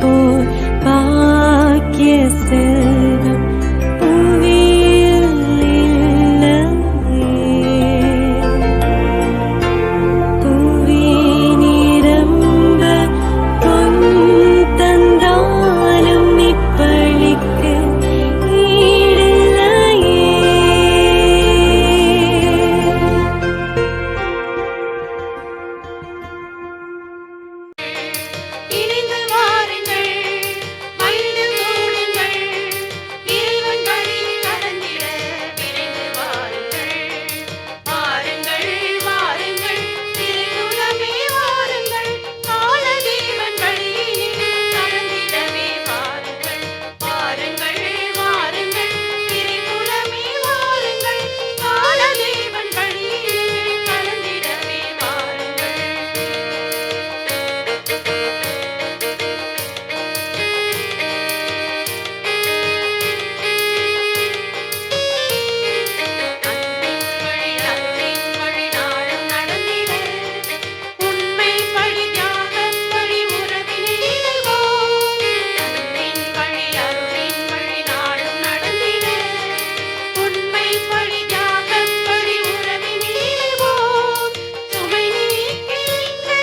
போல் பாக்கிய செல்வம் புவியில் இல்லையே. புவி நிரம்ப பொன் தந்தாலும் இப்பளிக்கு ஈடில்லையே. இணைந்து வாருங்கள், மகிழ்ந்து கூடுங்கள், இறைவன் வழியில் நடந்திட விரைந்து வாருங்கள். வாருங்கள், வாருங்கள், திருக்குலமே வாருங்கள், காலதேவன் வழியில் நடந்திடவே வாருங்கள். வாருங்கள், வாருங்கள், திருக்குலமே வாருங்கள், காலதேவன் வழியில் நடந்திடவே வாருங்கள். அன்பின் வழி நாளும் நடந்திட, உண்மை வழி தியாகப் வழி உறவினில் இணைவோம். அன்பின் வழி அருளின் வழி நாளும் நடந்திட, உண்மை வழி தியாகப் வழி உறவினில் இணைவோம். சுமை நீக்கி இன்று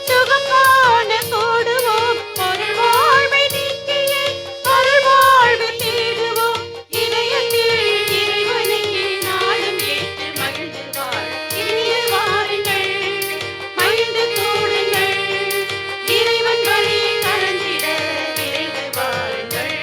சுகம் காண கூடுவோம். பொருள் வாழ்வை நீக்கியே அருள் வாழ்வு தேடுவோம். இதயத்தில் இறைவனை நாளும் ஏற்று மகிழ்ந்து வாழ். இனிய வாருங்கள், மகிழ்ந்து கூடுங்கள், இறைவன் வழியில் நடந்திட விரைந்து வாருங்கள்.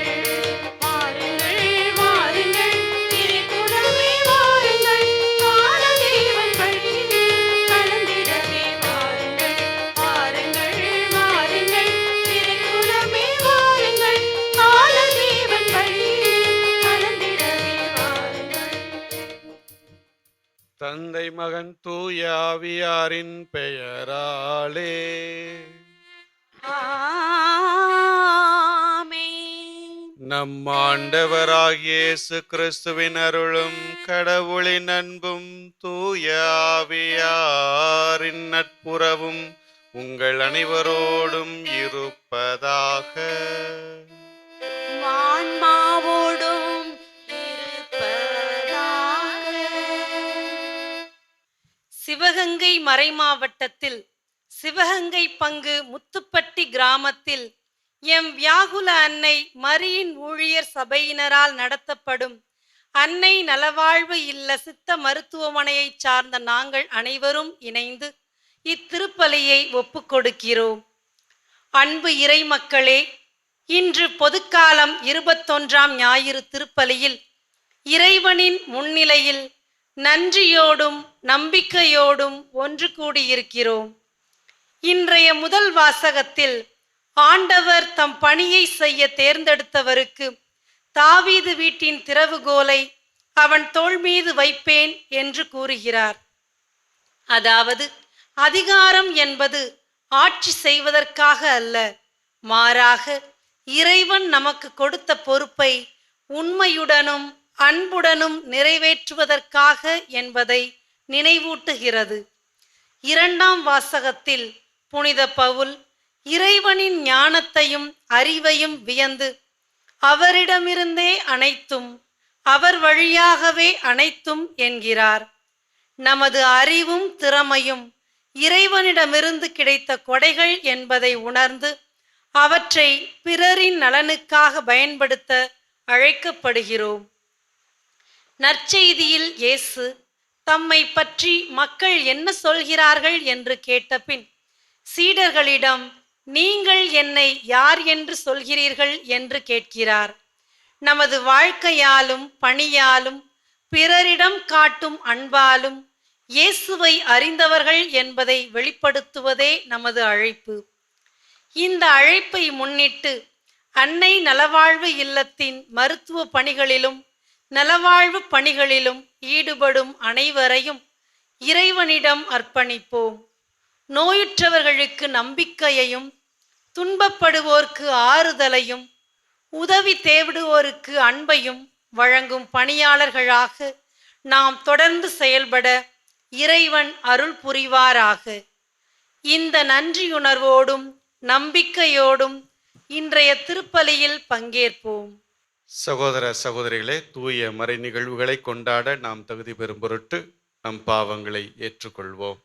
வாருங்கள், வாருங்கள், திருக்குலமே வாருங்கள், காலதேவன் வழியில் நடந்திடவே வாருங்கள். வாருங்கள், வாருங்கள், திருக்குலமே வாருங்கள், காலதேவன் வழியில் நடந்திடவே வாருங்கள். தந்தை மகன் தூய ஆவியாரின் பெயராலே ஆமென். நம் ஆண்டவராகிய இயேசு கிறிஸ்துவின் அருளும் கடவுளின் அன்பும் தூய ஆவியாரின் நட்புறவும் உங்கள் அனைவரோடும் இருப்பதாக. ஆன்மாவோடும் இருப்பதாக. சிவகங்கை மறைமாவட்டத்தில் சிவகங்கை பங்கு முத்துப்பட்டி கிராமத்தில் எம் வியாகுல அன்னை மரியின் ஊழியர் சபையினரால் நடத்தப்படும் அன்னை நலவாழ்வு இல்ல சித்த மருத்துவமனையைச் சார்ந்த நாங்கள் அனைவரும் இணைந்து இத்திருப்பலியை ஒப்புக்கொடுக்கிறோம். அன்பு இறை மக்களே, இன்று பொதுக்காலம் 21ஆம் ஞாயிறு திருப்பலியில் இறைவனின் முன்னிலையில் நன்றியோடும் நம்பிக்கையோடும் ஒன்று கூடியிருக்கிறோம். இன்றைய முதல் வாசகத்தில் ஆண்டவர் தம் பணியை செய்ய தேர்ந்தெடுத்தவருக்கு தாவீது வீட்டின் திறவுகோலை அவன் தோள் மீது வைப்பேன் என்று கூறுகிறார். அதாவது அதிகாரம் என்பது ஆட்சி செய்வதற்காக அல்ல, மாறாக இறைவன் நமக்கு கொடுத்த பொறுப்பை உண்மையுடனும் அன்புடனும் நிறைவேற்றுவதற்காக என்பதை நினைவூட்டுகிறது. 2ஆம் வாசகத்தில் புனித பவுல் இறைவனின் ஞானத்தையும் அறிவையும் வியந்து அவரிடமிருந்தே அனைத்தும் அவர் வழியாகவே அனைத்தும் என்கிறார். நமது அறிவும் திறமையும் இறைவனிடமிருந்து கிடைத்த கொடைகள் என்பதை உணர்ந்து அவற்றை பிறரின் நலனுக்காக பயன்படுத்த அழைக்கப்படுகிறோம். நற்செய்தியில் இயேசு தம்மை பற்றி மக்கள் என்ன சொல்கிறார்கள் என்று கேட்டபின் சீடர்களிடம் நீங்கள் என்னை யார் என்று சொல்கிறீர்கள் என்று கேட்கிறார். நமது வாழ்க்கையாலும் பணியாலும் பிறரிடம் காட்டும் அன்பாலும் இயேசுவை அறிந்தவர்கள் என்பதை வெளிப்படுத்துவதே நமது அழைப்பு. இந்த அழைப்பை முன்னிட்டு அன்னை நலவாழ்வு இல்லத்தின் மருத்துவ பணிகளிலும் நலவாழ்வு பணிகளிலும் ஈடுபடும் அனைவரையும் இறைவனிடம் அர்ப்பணிப்போம். நோயுற்றவர்களுக்கு நம்பிக்கையையும் துன்பப்படுவோர்க்கு ஆறுதலையும் உதவி தேடுவோருக்கு அன்பையும் வழங்கும் பணியாளர்களாக நாம் தொடர்ந்து செயல்பட இறைவன் அருள் புரிவாராக. இந்த நன்றியுணர்வோடும் நம்பிக்கையோடும் இன்றைய திருப்பலியில் பங்கேற்போம். சகோதர சகோதரிகளே, தூய மறை நிகழ்வுகளை கொண்டாட நாம் தகுதி பெறும் பொருட்டு நம் பாவங்களை ஏற்றுக்கொள்வோம்.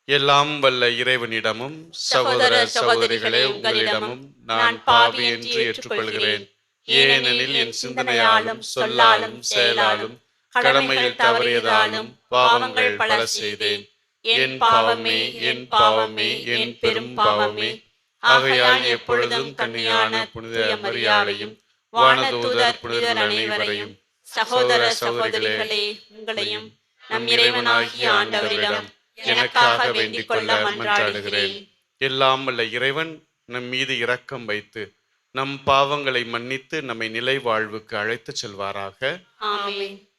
எல்லாம் வல்ல இறைவனிடமும் சகோதர சகோதரிகளே உங்களிடமும் நான் பாவி என்று ஏற்றுக்கொள்கிறேன். ஏனெனில் என் சிந்தனையாலும் சொல்லாலும் செயலாலும் கடமையில் தவறியதாலும் பாவங்கள் பல செய்தேன். என் பாவமே, என் பாவமே, என் பெரும் பாவமே. ஆகையால் எப்பொழுதும் கன்னியான புனித மரியாளையும் வானதூதர் புனிதர் அனைவரையும் சகோதர சகோதரிகளே உங்களையும் நம் இறைவனாகிய ஆண்டவரிடம் எனக்காக வேண்டிக் கொள்ள மன்றாடுகிறேன். எல்லாம் வல்ல இறைவன் நம் மீது இரக்கம் வைத்து நம் பாவங்களை மன்னித்து நம்மை நிலை வாழ்வுக்கு அழைத்துச் செல்வாராக. ஆமென்.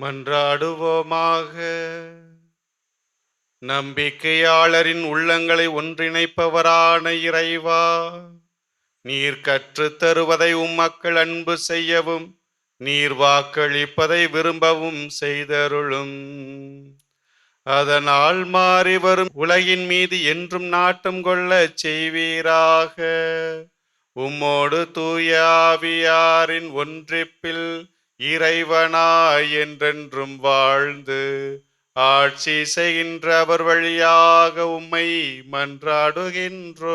மன்றாடுவோமாக. நம்பிக்கையாளரின் உள்ளங்களை ஒன்றிணைப்பவரான இறைவா, நீர் கற்றுத் தருவதை மக்கள் அன்பு செய்யவும் நீர் வாக்களிப்பதை விரும்பவும் செய்தருளும். அதனால் மாறி வரும் உலகின் மீது என்றும் நாட்டம் கொள்ளச் செய்வீராக. உம்மோடு தூய ஆவியாரின் ஒன்றிப்பில் இறைவனாய் என்றென்றும் வாழ்ந்து ஆட்சி செய்கின்ற அவர் வழியாக உம்மை மன்றாடுகின்றோம்.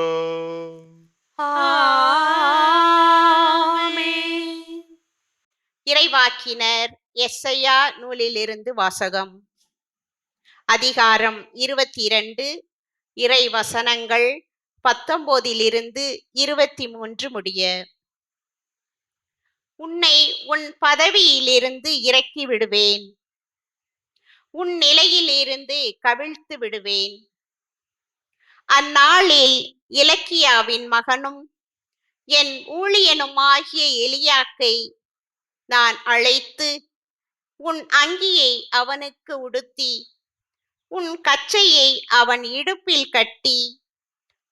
ஆமென். இறைவாக்கினர் எஸ்ஐயா நூலிலிருந்து வாசகம். அதிகாரம் 22, இறை வசனங்கள் 19 23 முடிய. உன்னை உன் பதவியிலிருந்து இறக்கி விடுவேன், உன் நிலையிலிருந்து கவிழ்த்து விடுவேன். அந்நாளில் இலக்கியாவின் மகனும் என் ஊழியனுமாகிய எலியாக்கை நான் அழைத்து உன் அங்கியை அவனுக்கு உடுத்தி உன் கச்சையை அவன் இடுப்பில் கட்டி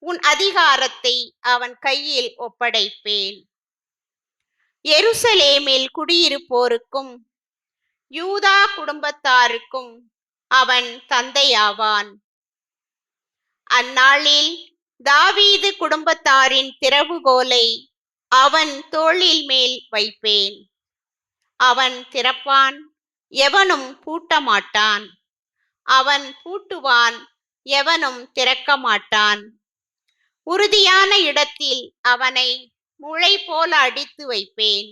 உன் அதிகாரத்தை அவன் கையில் ஒப்படைப்பேன். எருசலேமில் குடியிருப்போருக்கும் யூதா குடும்பத்தாருக்கும் அவன் தந்தையாவான். அந்நாளில் தாவீது குடும்பத்தாரின் திறவுகோலை அவன் தோளில் மேல் வைப்பேன். அவன் திறப்பான், எவனும் பூட்ட மாட்டான். அவன் பூட்டுவான், எவனும் திறக்க மாட்டான். உறுதியான இடத்தில் அவனை முளை போல அடித்து வைப்பேன்.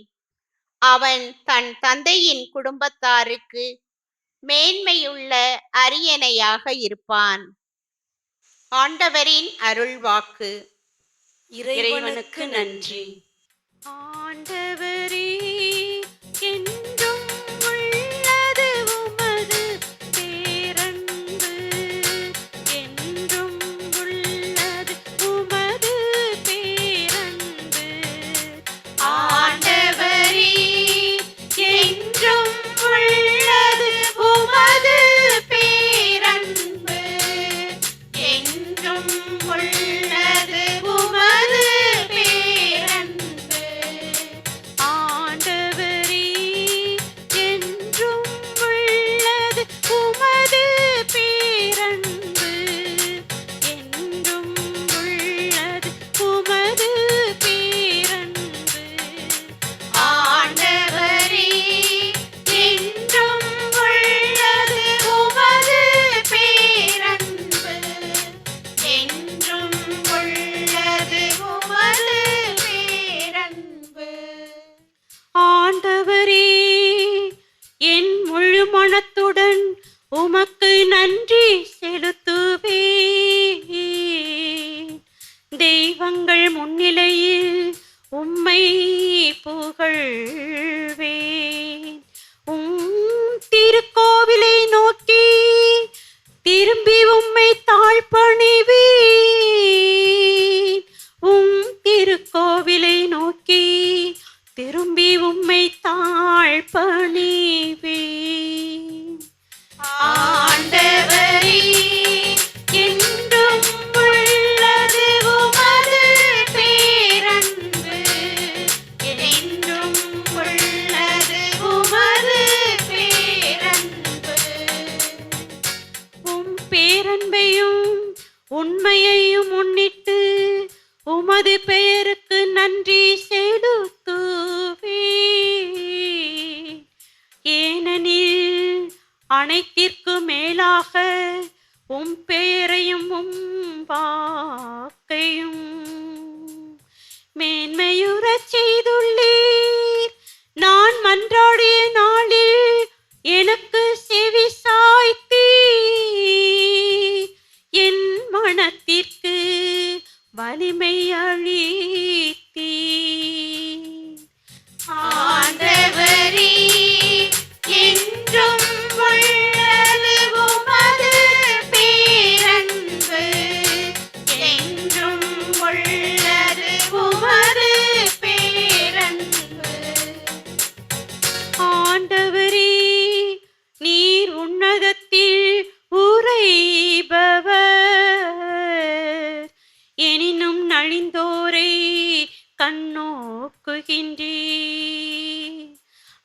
அவன் தன் தந்தையின் குடும்பத்தாருக்கு மேன்மையுள்ள அரியணையாக இருப்பான். ஆண்டவரின் அருள்வாக்கு. இறைவனுக்கு நன்றி. ஆண்டவரே, என்றும் உள்ளது உமது பேரன்பு, என்றும் உள்ளது உமது பேரன்பு. ஆண்டவரே, என்றும் உள்ளது உமது பேரன்பு, என்றும் உள்ளது உமது பேரன்பு. ஆண்டவரே, என்றும் உள்ளது உமது பேரன்பு, என்றும் உள்ளது உமது பேரன்பு. ஆண்டவரே, என்றும் உள்ளது உமது பேரன்பு, என்றும் உள்ளது உமது பேரன்பு. ஆண்டவரே, என் முழு மனத்துடன் உமக்கு நன்றி செலுத்துவேன். தெய்வங்கள் முன்னிலையில் உம்மை புகழ்வேன். திருக்கோவிலை நோக்கி திரும்பி உம்மை தாழ்பணிவேன். திருக்கோவிலை நோக்கி திரும்பி உம்மை தாழ்பணிவேன். ஆண்டவரே, என்றும் உள்ளது உமது பேரன்பு, என்றும் உள்ளது உமது பேரன்பு. உம் பேரன்பையும் உண்மையையும் முன்னிட்டு உமது பெயருக்கு நன்றி செலுத்துவேன். ஏனெனில் அனைத்திற்கும் மேலாக உம் பெயரையும் உம் வாக்கையும் மேன்மையுறச் செய்துள்ளீர். நான் மன்றாடிய நாளில் எனக்கு செவி சாய்த்தீர். என் மனத்திற்கு வலிமை அளித்தீர். ஆண்டவரே, என்றும் உள்ளது உமது பேரன்பு, என்றும் உள்ளது உமது பேரன்பு. ஆண்டவரே, நீர் உன்னதத்தில் உறைபவர். எனினும் நலிந்தோரை கண்ணோக்குகின்றீர்.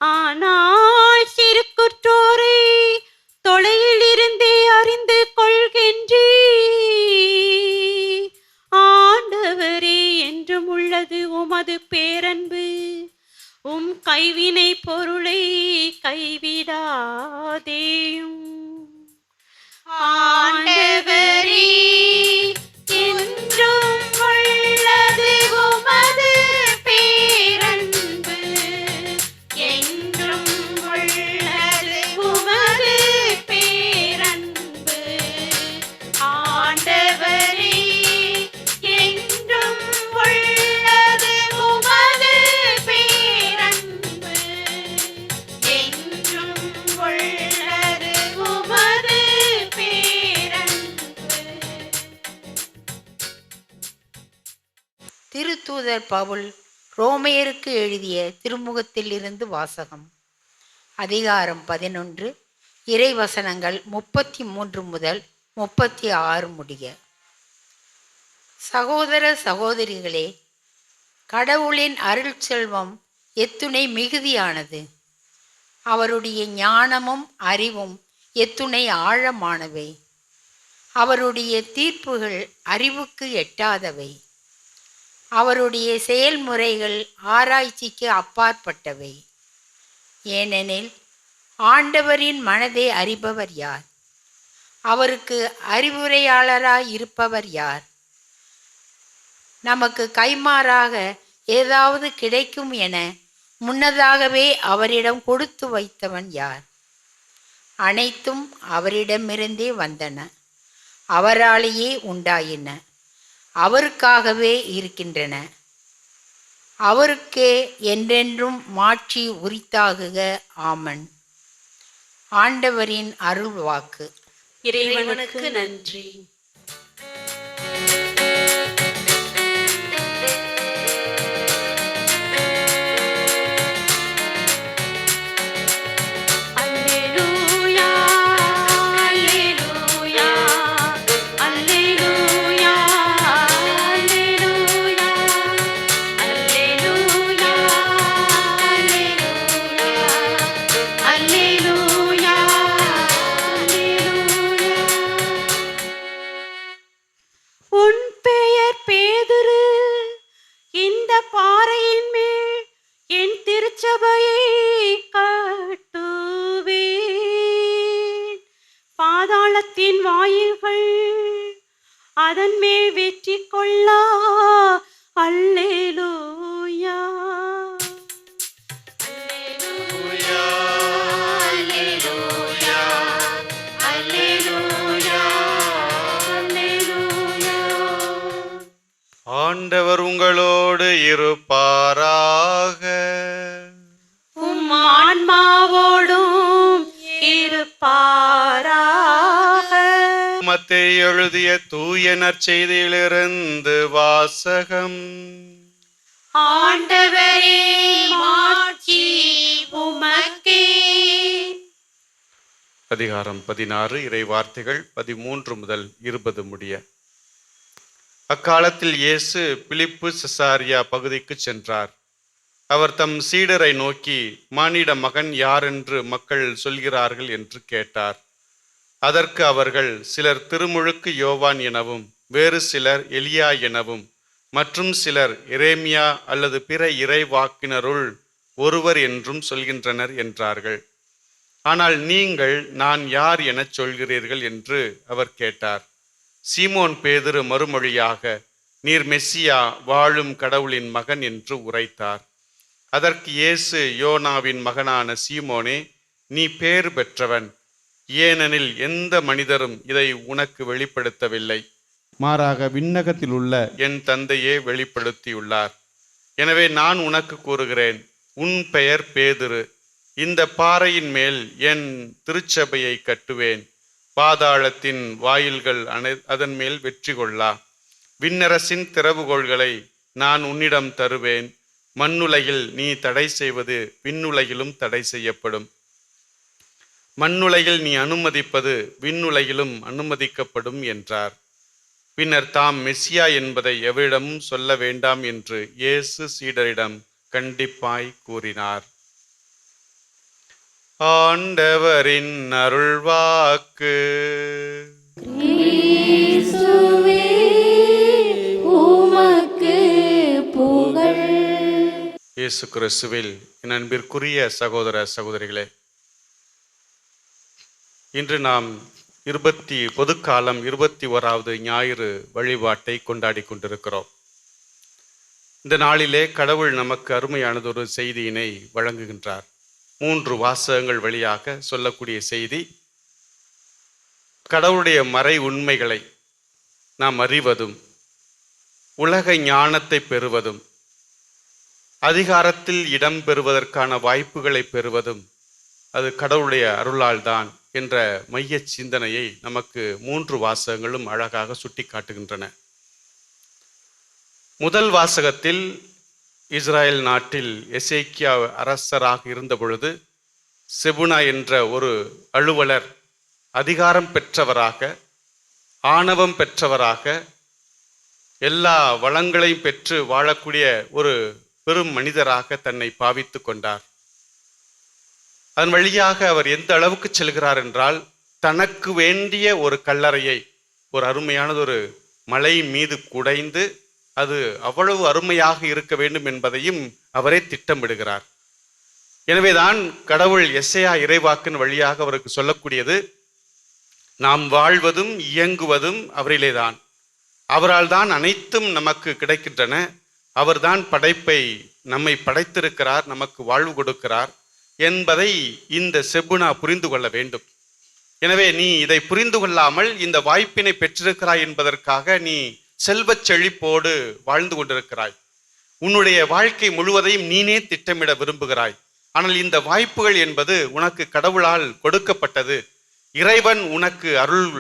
ஆனால் சிறுகுற்றோரை தொலையில் இருந்தே அறிந்து உமது பேரன்பு உம் கைவினை பொருளை கைவிடாதேயும். ஆண்டவரே, என்றும் உள்ளது உமது பேரன்பு, என்றும் உள்ளது உமது பேரன்பு. ஆண்டவரே, என்றும் உள்ளது உமது பேரன்பு, என்றும் உள்ளது உமது பேரன்பு. திருத்தூதர் பவுல் ரோமையருக்கு எழுதிய திருமுகத்தில் இருந்து வாசகம். அதிகாரம் 11, இறைவசனங்கள் 33 முதல் 36 முடிய. சகோதர சகோதரிகளே, கடவுளின் அருள் செல்வம் எத்துணை மிகுதியானது, அவருடைய ஞானமும் அறிவும் எத்துணை ஆழமானவை, அவருடைய தீர்ப்புகள் அறிவுக்கு எட்டாதவை, அவருடைய செயல்முறைகள் ஆராய்ச்சிக்கு அப்பாற்பட்டவை. ஏனெனில் ஆண்டவரின் மனதை அறிபவர் யார்? அவருக்கு அறிவுரையாளராய் இருப்பவர் யார்? நமக்கு கைமாறாக ஏதாவது கிடைக்கும் என முன்னதாகவே அவரிடம் கொடுத்து வைத்தவன் யார்? அனைத்தும் அவரிடமிருந்தே வந்தன, அவராலேயே உண்டாயின, அவருக்காகவே இருக்கின்றன. அவருக்கே என்றென்றும் மாட்சி உரித்தாகுக. ஆமன். ஆண்டவரின் அருள் வாக்கு. இறைவனுக்கு நன்றி. அல்லேலூயா, அல்லேலூயா, அல்லேலூயா, அல்லேலூயா, அல்லேலூயா, அல்லேலூயா, அல்லேலூயா, அல்லேலூயா. உன் பெயர் பேதுரு, இந்த பாறையின் மேல் என் திருச்சபையை கட்டுவேன். பாதாளத்தின் வாயில்கள் அதன் மேல் வெற்றி கொள்ளா. அல்லேலூயா. ஆண்டவர் உங்களோடு இருப்பாராக. உம் ஆன்மாவோடும் இருப்பாராக. மத்தேயு எழுதிய தூய நற்செய்தியிலிருந்து வாசகம். ஆண்டவரே, மாட்சி உமக்கே. அதிகாரம் 16, இறை வார்த்தைகள் 13 முதல் 20 முடிய. அக்காலத்தில் இயேசு பிலிப்பு செசாரியா பகுதிக்கு சென்றார். அவர் தம் சீடரை நோக்கி, மானிட மகன் யாரென்று மக்கள் சொல்கிறார்கள் என்று கேட்டார். அதற்கு அவர்கள், சிலர் திருமுழுக்கு யோவான் எனவும், வேறு சிலர் எலியா எனவும், மற்றும் சிலர் எரேமியா அல்லது பிற இறைவாக்கினருள் ஒருவர் என்றும் சொல்கின்றனர் என்றார்கள். ஆனால் நீங்கள் நான் யார் எனச் சொல்கிறீர்கள் என்று அவர் கேட்டார். சீமோன் பேதுரு மறுமொழியாக, நீர் மெஸ்ஸியா, வாழும் கடவுளின் மகன் என்று உரைத்தார். அதற்கு இயேசு, யோனாவின் மகனான சீமோனே, நீ பேறு பெற்றவன், ஏனெனில் எந்த மனிதரும் இதை உனக்கு வெளிப்படுத்தவில்லை, மாறாக விண்ணகத்தில் உள்ள என் தந்தையே வெளிப்படுத்தியுள்ளார். எனவே நான் உனக்கு கூறுகிறேன், உன் பெயர் பேதுரு, இந்த பாறையின் மேல் என் திருச்சபையை கட்டுவேன், பாதாளத்தின் வாயில்கள் அதன் மேல் வெற்றி கொள்ளா. விண்ணரசின் திறவுகோள்களை நான் உன்னிடம் தருவேன். மண்ணுலகில் நீ தடை செய்வது விண்ணுலகிலும் தடை செய்யப்படும், மண்ணுலகில் நீ அனுமதிப்பது விண்ணுலகிலும் அனுமதிக்கப்படும் என்றார். பின்னர் தாம் மெஸ்ஸியா என்பதை எவரிடமும் சொல்ல வேண்டாம் என்று இயேசு சீடரிடம் கண்டிப்பாய் கூறினார். ஆண்டவரின் அருள்வாக்கு. கிறிஸ்துவே, உமக்கு புகழ். இயேசு கிறிஸ்துவில் என் அன்பிற்குரிய சகோதர சகோதரிகளே, இன்று நாம் பொதுக்காலம் 21வது ஞாயிறு வழிபாட்டை கொண்டாடி கொண்டிருக்கிறோம். இந்த நாளிலே கடவுள் நமக்கு அருமையானதொரு செய்தியினை வழங்குகின்றார். 3 வாசகங்கள் வழியாக சொல்லக்கூடிய செய்தி, கடவுளுடைய மறை உண்மைகளை நாம் அறிவதும், உலக ஞானத்தை பெறுவதும், அதிகாரத்தில் இடம் பெறுவதற்கான வாய்ப்புகளை பெறுவதும் அது கடவுளுடைய அருளால் தான் என்ற மைய சிந்தனையை நமக்கு 3 வாசகங்களும் அழகாக சுட்டி காட்டுகின்றன. முதல் வாசகத்தில் இஸ்ராயல் நாட்டில் எசேக்கியா அரசராக இருந்த பொழுது செபுனா என்ற ஒரு அலுவலர் அதிகாரம் பெற்றவராக, ஆணவம் பெற்றவராக, எல்லா வளங்களையும் பெற்று வாழக்கூடிய ஒரு பெரும் மனிதராக தன்னை பாவித்து கொண்டார். அதன் வழியாக அவர் எந்த அளவுக்கு செல்கிறார் என்றால், தனக்கு வேண்டிய ஒரு கல்லறையை ஒரு அருமையானதொரு மலை மீது குடைந்து அது அவ்வளவு அருமையாக இருக்க வேண்டும் என்பதையும் அவரே திட்டமிடுகிறார். எனவேதான் கடவுள் எசேயா இறைவாக்கின் வழியாக அவருக்கு சொல்லக்கூடியது, நாம் வாழ்வதும் இயங்குவதும் அவரிலேதான், அவரால் தான் அனைத்தும் நமக்கு கிடைக்கின்றன, அவர்தான் படைப்பை நம்மை படைத்திருக்கிறார், நமக்கு வாழ்வு கொடுக்கிறார் என்பதை இந்த செபுனா புரிந்து கொள்ள வேண்டும். எனவே நீ இதை புரிந்து கொள்ளாமல் இந்த வாய்ப்பினை பெற்றிருக்கிறாய் என்பதற்காக நீ செல்வச் செழிப்போடு வாழ்ந்து கொண்டிருக்கிறாய். உன்னுடைய வாழ்க்கை முழுவதையும் நீனே திட்டமிட விரும்புகிறாய். ஆனால் இந்த வாய்ப்புகள் என்பது உனக்கு கடவுளால் கொடுக்கப்பட்டது. இறைவன் உனக்கு அருள்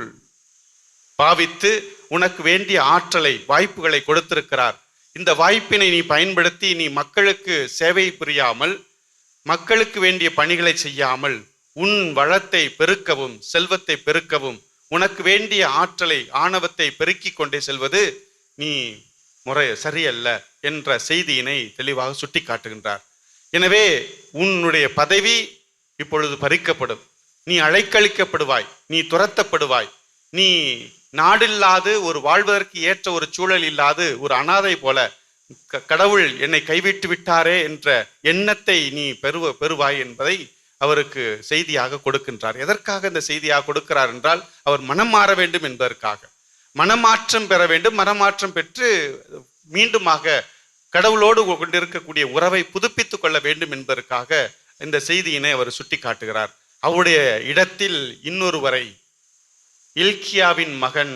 பாவித்து உனக்கு வேண்டிய ஆற்றலை, வாய்ப்புகளை கொடுத்திருக்கிறார். இந்த வாய்ப்பினை நீ பயன்படுத்தி நீ மக்களுக்கு சேவை புரியாமல், மக்களுக்கு வேண்டிய பணிகளை செய்யாமல், உன் வளத்தை பெருக்கவும், செல்வத்தை பெருக்கவும், உனக்கு வேண்டிய ஆற்றலை, ஆணவத்தை பெருக்கிக் கொண்டே செல்வது நீ சரியல்ல என்ற செய்தியினை தெளிவாக சுட்டி காட்டுகின்றார். எனவே உன்னுடைய பதவி இப்பொழுது பறிக்கப்படும். நீ அழைக்கழிக்கப்படுவாய், நீ துரத்தப்படுவாய், நீ நாடில்லாது, ஒரு வாழ்வதற்கு ஏற்ற ஒரு சூழல் இல்லாது ஒரு அனாதை போல, கடவுள் என்னை கைவிட்டு விட்டாரே என்ற எண்ணத்தை நீ பெறுவாய் என்பதை அவருக்கு செய்தியாக கொடுக்கின்றார். எதற்காக இந்த செய்தியாக கொடுக்கிறார் என்றால், அவர் மனம் மாற வேண்டும் என்பதற்காக, மனமாற்றம் பெற வேண்டும். மனமாற்றம் பெற்று மீண்டுமாக கடவுளோடு கொண்டிருக்கக்கூடிய உறவை புதுப்பித்துக் கொள்ள வேண்டும் என்பதற்காக இந்த செய்தியினை அவர் சுட்டி காட்டுகிறார். அவருடைய இடத்தில் இன்னொருவரை, இல்கியாவின் மகன்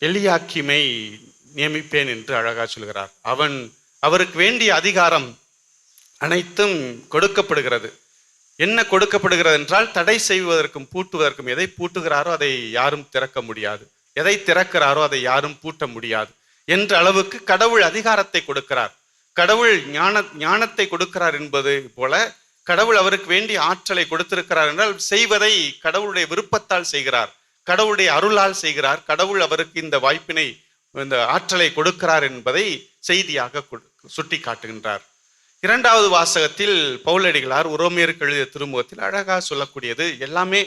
எலியாக்கிமை நியமிப்பேன் என்று அழகா சொல்கிறார். அவருக்கு வேண்டிய அதிகாரம் அனைத்தும் கொடுக்கப்படுகிறது. என்ன கொடுக்கப்படுகிறது என்றால், தடை செய்வதற்கும் பூட்டுவதற்கும். எதை பூட்டுகிறாரோ அதை யாரும் திறக்க முடியாது, எதை திறக்கிறாரோ அதை யாரும் பூட்ட முடியாது என்ற அளவுக்கு கடவுள் அதிகாரத்தை கொடுக்கிறார். கடவுள் ஞானத்தை கொடுக்கிறார் என்பது போல கடவுள் அவருக்கு வேண்டிய ஆற்றலை கொடுத்திருக்கிறார் என்றால், செய்வதை கடவுளுடைய விருப்பத்தால் செய்கிறார், கடவுளுடைய அருளால் செய்கிறார். கடவுள் அவருக்கு இந்த வாய்ப்பினை, இந்த ஆற்றலை கொடுக்கிறார் என்பதை செய்தியாக சுட்டி காட்டுகின்றார். 2வது வாசகத்தில் பவுலடிகளார் உரோமையருக்கு எழுதிய திருமுகத்தில் அழகாக சொல்லக்கூடியது, எல்லாமே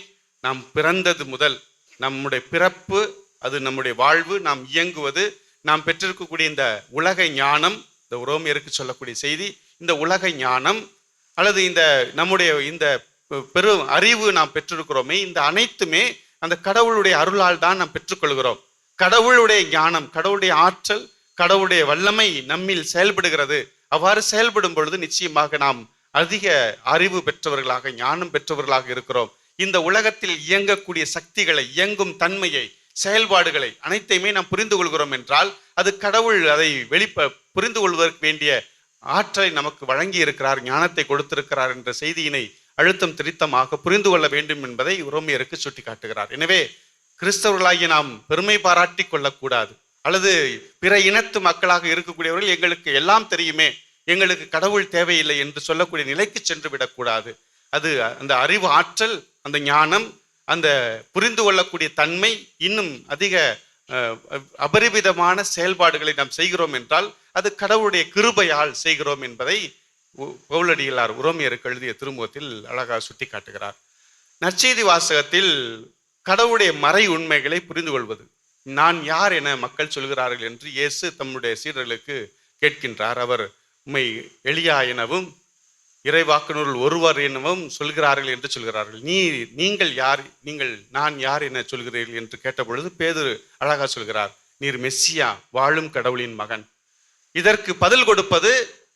நாம் பிறந்தது முதல் நம்முடைய பிறப்பு, அது நம்முடைய வாழ்வு, நாம் இயங்குவது, நாம் பெற்றிருக்கக்கூடிய இந்த உலக ஞானம், இந்த உரோமையருக்கு சொல்லக்கூடிய செய்தி, இந்த உலக ஞானம் அல்லது இந்த நம்முடைய இந்த பெரும் அறிவு நாம் பெற்றிருக்கிறோமே, இந்த அனைத்துமே அந்த கடவுளுடைய அருளால் தான் நாம் பெற்றுக்கொள்கிறோம். கடவுளுடைய ஞானம், கடவுளுடைய ஆற்றல், கடவுளுடைய வல்லமை நம்மில் செயல்படுகிறது. அவ்வாறு செயல்படும் பொழுது நிச்சயமாக நாம் அதிக அறிவு பெற்றவர்களாக, ஞானம் பெற்றவர்களாக இருக்கிறோம். இந்த உலகத்தில் இயங்கக்கூடிய சக்திகளை, இயங்கும் தன்மையை, செயல்பாடுகளை அனைத்தையுமே நாம் புரிந்து கொள்கிறோம் என்றால், அது கடவுள் அதை புரிந்து கொள்வதற்கு வேண்டிய ஆற்றலை நமக்கு வழங்கி இருக்கிறார், ஞானத்தை கொடுத்திருக்கிறார் என்ற செய்தியினை அழுத்தம் திருத்தமாக புரிந்து கொள்ள வேண்டும் என்பதை உரோமையருக்கு சுட்டி காட்டுகிறார். எனவே கிறிஸ்தவர்களாகிய நாம் பெருமை பாராட்டி கொள்ளக்கூடாது, அல்லது பிற இனத்து மக்களாக இருக்கக்கூடியவர்கள் எங்களுக்கு எல்லாம் தெரியுமே, எங்களுக்கு கடவுள் தேவையில்லை என்று சொல்லக்கூடிய நிலைக்கு சென்று விடக்கூடாது. அது அந்த அறிவு ஆற்றல், அந்த ஞானம், அந்த புரிந்து கொள்ளக்கூடிய தன்மை, இன்னும் அதிக அபரிமிதமான செயல்பாடுகளை நாம் செய்கிறோம் என்றால் அது கடவுளுடைய கிருபையால் செய்கிறோம் என்பதை பவுலடிகளார் உரோமையருக்கு எழுதிய திருமுகத்தில் அழகாக சுட்டி காட்டுகிறார். நற்செய்தி வாசகத்தில் கடவுளுடைய மறை உண்மைகளை புரிந்து கொள்வது, நான் யார் என மக்கள் சொல்கிறார்கள் என்று இயேசு தம்முடைய சீடர்களுக்கு கேட்கின்றார். அவர் உம்மை எலியா எனவும் இறைவாக்குனருள் ஒருவர் எனவும் சொல்கிறார்கள் என்று சொல்கிறார்கள். நீங்கள் யார், நான் யார் என சொல்கிறீர்கள் என்று கேட்டபொழுது பேதுரு அழகா சொல்கிறார், நீர் மெஸ்ஸியா, வாழும் கடவுளின் மகன். இதற்கு பதில் கொடுப்பது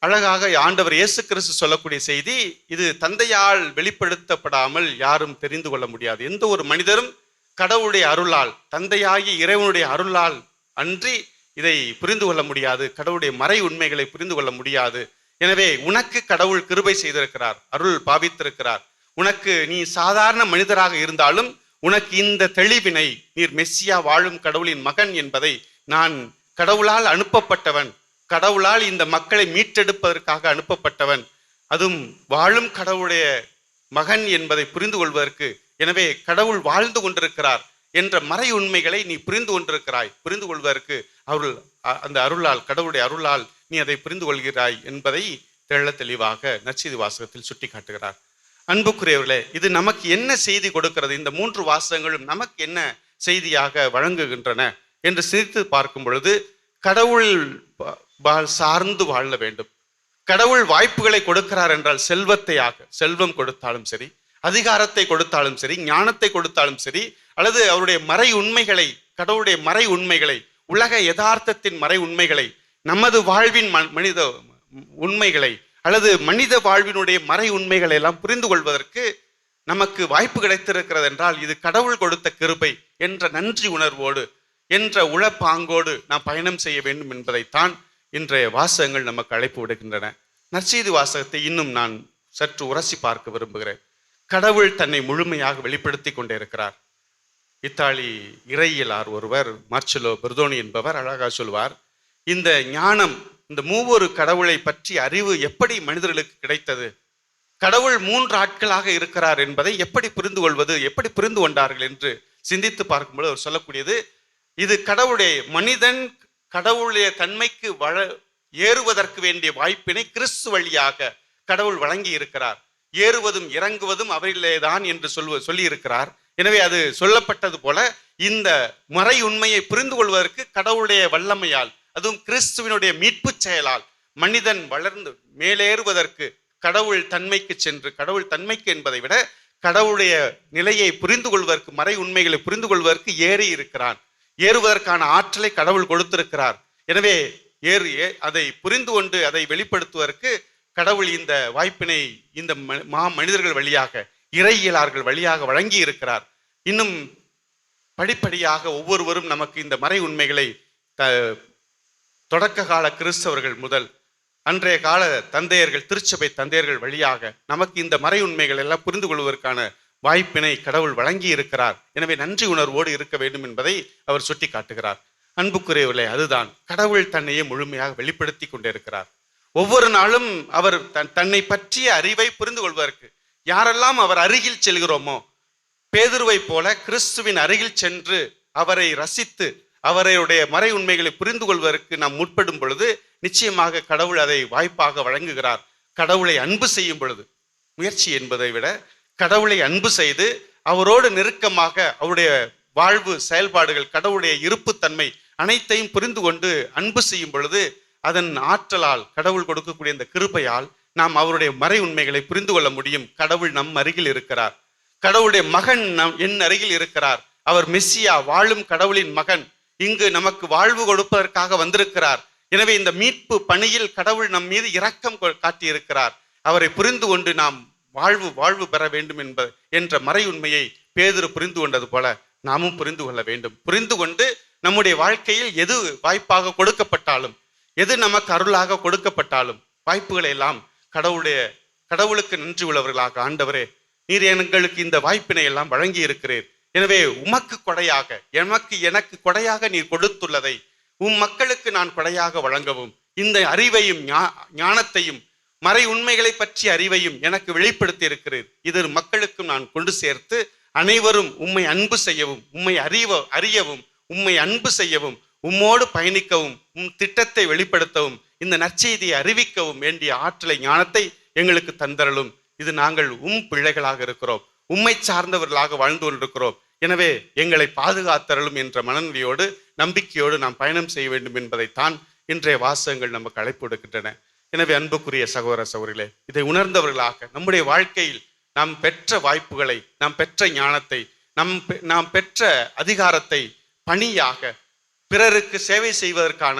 அழகாக ஆண்டவர் இயேசு கிறிஸ்து சொல்லக்கூடிய செய்தி, இது தந்தையால் வெளிப்படுத்தப்படாமல் யாரும் தெரிந்து கொள்ள முடியாது. எந்த ஒரு மனிதரும் கடவுளுடைய அருளால், தந்தையாகி இறைவனுடைய அருளால் அன்றி இதை புரிந்து கொள்ள முடியாது. கடவுளுடைய மறை உண்மைகளை புரிந்து கொள்ள முடியாது. எனவே உனக்கு கடவுள் கிருபை செய்திருக்கிறார், அருள் பாவித்திருக்கிறார். உனக்கு நீ சாதாரண மனிதராக இருந்தாலும் உனக்கு இந்த தெளிவினை, நீர் மெஸ்ஸியா, வாழும் கடவுளின் மகன் என்பதை, நான் கடவுளால் அனுப்பப்பட்டவன், கடவுளால் இந்த மக்களை மீட்டெடுப்பதற்காக அனுப்பப்பட்டவன், அதுவும் வாழும் கடவுளுடைய மகன் என்பதை புரிந்து கொள்வதற்கு, எனவே கடவுள் வாழ்ந்து கொண்டிருக்கிறார் என்ற மறை உண்மைகளை நீ புரிந்து கொண்டிருக்கிறாய். புரிந்து கொள்வதற்கு அந்த அருளால், கடவுளுடைய அருளால் நீ அதை புரிந்து கொள்கிறாய் என்பதை தெள்ள தெளிவாக நற்செய்தி வாசகத்தில் சுட்டி காட்டுகிறார். அன்புக்குரியவர்களே, இது நமக்கு என்ன செய்தி கொடுக்கிறது? இந்த 3 வாசகங்களும் நமக்கு என்ன செய்தியாக வழங்குகின்றன என்று சிரித்து பார்க்கும் பொழுது, கடவுள் சார்ந்து வாழ வேண்டும். கடவுள் வாய்ப்புகளை கொடுக்கிறார் என்றால் செல்வம் கொடுத்தாலும் சரி, அதிகாரத்தை கொடுத்தாலும் சரி, ஞானத்தை கொடுத்தாலும் சரி, அல்லது அவருடைய மறை உண்மைகளை, கடவுளுடைய மறை உண்மைகளை, உலக யதார்த்தத்தின் மறை உண்மைகளை, நமது வாழ்வின் மனித உண்மைகளை, அல்லது மனித வாழ்வினுடைய மறை உண்மைகளை எல்லாம் புரிந்து கொள்வதற்கு நமக்கு வாய்ப்பு கிடைத்திருக்கிறது என்றால் இது கடவுள் கொடுத்த கிருபை என்ற நன்றி உணர்வோடு, என்ற உளப்பாங்கோடு நாம் பயணம் செய்ய வேண்டும் என்பதைத்தான் இன்றைய வாசகங்கள் நமக்கு அழைப்பு விடுகின்றன. நற்செய்தி வாசகத்தை இன்னும் நான் சற்று உரசி பார்க்க விரும்புகிறேன். கடவுள் தன்னை முழுமையாக வெளிப்படுத்தி கொண்டே இருக்கிறார். இத்தாலி இறையியலார் ஒருவர், மார்ச்செலோ பெர்தோனி என்பவர் அழகா சொல்வார், இந்த ஞானம், இந்த மூவொரு கடவுளை பற்றி அறிவு எப்படி மனிதர்களுக்கு கிடைத்தது, கடவுள் 3 ஆட்களாக இருக்கிறார் என்பதை எப்படி புரிந்து கொள்வது, எப்படி புரிந்து கொண்டார்கள் என்று சிந்தித்து பார்க்கும்போது அவர் சொல்லக்கூடியது, இது கடவுளுடைய, மனிதன் கடவுளுடைய தன்மைக்கு ஏறுவதற்கு வேண்டிய வாய்ப்பினை கிறிஸ்து வழியாக கடவுள் வழங்கி இருக்கிறார். ஏறுவதும் இறங்குவதும் அவரிலேதான் என்று சொல்லி இருக்கிறார். எனவே அது சொல்லப்பட்டது போல இந்த மறை உண்மையை புரிந்து கொள்வதற்கு கடவுளுடைய வல்லமையால், அதுவும் கிறிஸ்துவினுடைய மீட்பு செயலால் மனிதன் வளர்ந்து மேலேறுவதற்கு, கடவுள் தன்மைக்கு சென்று, கடவுள் தன்மைக்கு என்பதை விட கடவுளுடைய நிலையை புரிந்து கொள்வதற்கு, மறை உண்மைகளை புரிந்து கொள்வதற்கு ஏறி இருக்கிறான். ஏறுவதற்கான ஆற்றலை கடவுள் கொடுத்திருக்கிறார். எனவே அதை புரிந்து கொண்டு அதை வெளிப்படுத்துவதற்கு கடவுள் இந்த வாய்ப்பினை இந்த மனிதர்கள் வழியாக, இறையியலார்கள் வழியாக வழங்கி இருக்கிறார். இன்னும் படிப்படியாக ஒவ்வொருவரும் நமக்கு இந்த மறை உண்மைகளை தொடக்க கால கிறிஸ்தவர்கள் முதல் அன்றைய கால தந்தையர்கள், திருச்சபை தந்தையர்கள் வழியாக நமக்கு இந்த மறை உண்மைகள் எல்லாம் புரிந்து கொள்வதற்கான வாய்ப்பினை கடவுள் வழங்கி இருக்கிறார். எனவே நன்றி உணர்வோடு இருக்க வேண்டும் என்பதை அவர் சுட்டி காட்டுகிறார். அன்புக்குரியவர்களே, அதுதான் கடவுள் தன்னையே முழுமையாக வெளிப்படுத்தி கொண்டே இருக்கிறார். ஒவ்வொரு நாளும் அவர் தன்னை பற்றிய அறிவை புரிந்து கொள்வதற்கு, யாரெல்லாம் அவர் அருகில் செல்கிறோமோ, பேதுருவை போல கிறிஸ்துவின் அருகில் சென்று அவரை ரசித்து அவருடைய மறை உண்மைகளை புரிந்து கொள்வதற்கு நாம் முற்படும் பொழுது நிச்சயமாக கடவுள் அதை வாய்ப்பாக வழங்குகிறார். கடவுளை அன்பு செய்யும் பொழுது, முயற்சி என்பதை விட கடவுளை அன்பு செய்து அவரோடு நெருக்கமாக அவருடைய வாழ்வு செயல்பாடுகள், கடவுளுடைய இருப்புத்தன்மை அனைத்தையும் புரிந்து கொண்டு அன்பு செய்யும் பொழுது அதன் ஆற்றலால், கடவுள் கொடுக்கக்கூடிய இந்த கிருபையால் நாம் அவருடைய மறை உண்மைகளை புரிந்து கொள்ள முடியும். கடவுள் நம் அருகில் இருக்கிறார். கடவுளுடைய மகன் என் அருகில் இருக்கிறார். அவர் மெஸ்ஸியா, வாழும் கடவுளின் மகன், இங்கு நமக்கு வாழ்வு கொடுப்பதற்காக வந்திருக்கிறார். எனவே இந்த மீட்பு பணியில் கடவுள் நம் மீது இரக்கம் காட்டியிருக்கிறார். அவரை புரிந்து கொண்டு நாம் வாழ்வு பெற வேண்டும் என்ற மறை உண்மையை பேதுரு புரிந்து கொண்டது போல நாமும் புரிந்து கொள்ள வேண்டும். புரிந்து கொண்டு நம்முடைய வாழ்க்கையில் எது வாய்ப்பாக கொடுக்கப்பட்டாலும், எது நமக்கு அருளாக கொடுக்கப்பட்டாலும், வாய்ப்புகளை எல்லாம் கடவுளுக்கு நன்றி உள்ளவர்களாக, ஆண்டவரே நீர் எங்களுக்கு இந்த வாய்ப்பினை எல்லாம் வழங்கி இருக்கிறீர். எனவே உமக்கு கொடையாக, எனக்கு கொடையாக நீர் கொடுத்துள்ளதை மக்களுக்கு நான் கொடையாக வழங்கவும், இந்த அறிவையும் ஞானத்தையும் மறை உண்மைகளை பற்றிய அறிவையும் எனக்கு வெளிப்படுத்தி இருக்கிறீர். இது மக்களுக்கும் நான் கொண்டு சேர்த்து அனைவரும் உம்மை அன்பு செய்யவும், உம்மை அறியவும், உம்மை அன்பு செய்யவும், உம்மோடு பயணிக்கவும், திட்டத்தை வெளிப்படுத்தவும், இந்த நற்செய்தியை அறிவிக்கவும் வேண்டிய ஆற்றலை, ஞானத்தை எங்களுக்கு தந்தரலும். இது நாங்கள் பிள்ளைகளாக இருக்கிறோம், உம்மை சார்ந்தவர்களாக வாழ்ந்து கொண்டிருக்கிறோம். எனவே எங்களை பாதுகாத்தரலும் என்ற மனநிலையோடு, நம்பிக்கையோடு நாம் பயணம் செய்ய வேண்டும் என்பதைத்தான் இன்றைய வாசகங்கள் நமக்கு அழைப்பு விடுக்கின்றன. எனவே அன்புக்குரிய சகோதர சகோதரிகளே, இதை உணர்ந்தவர்களாக நம்முடைய வாழ்க்கையில் நாம் பெற்ற வாய்ப்புகளை, நாம் பெற்ற ஞானத்தை, நாம் பெற்ற அதிகாரத்தை பணியாக பிறருக்கு சேவை செய்வதற்கான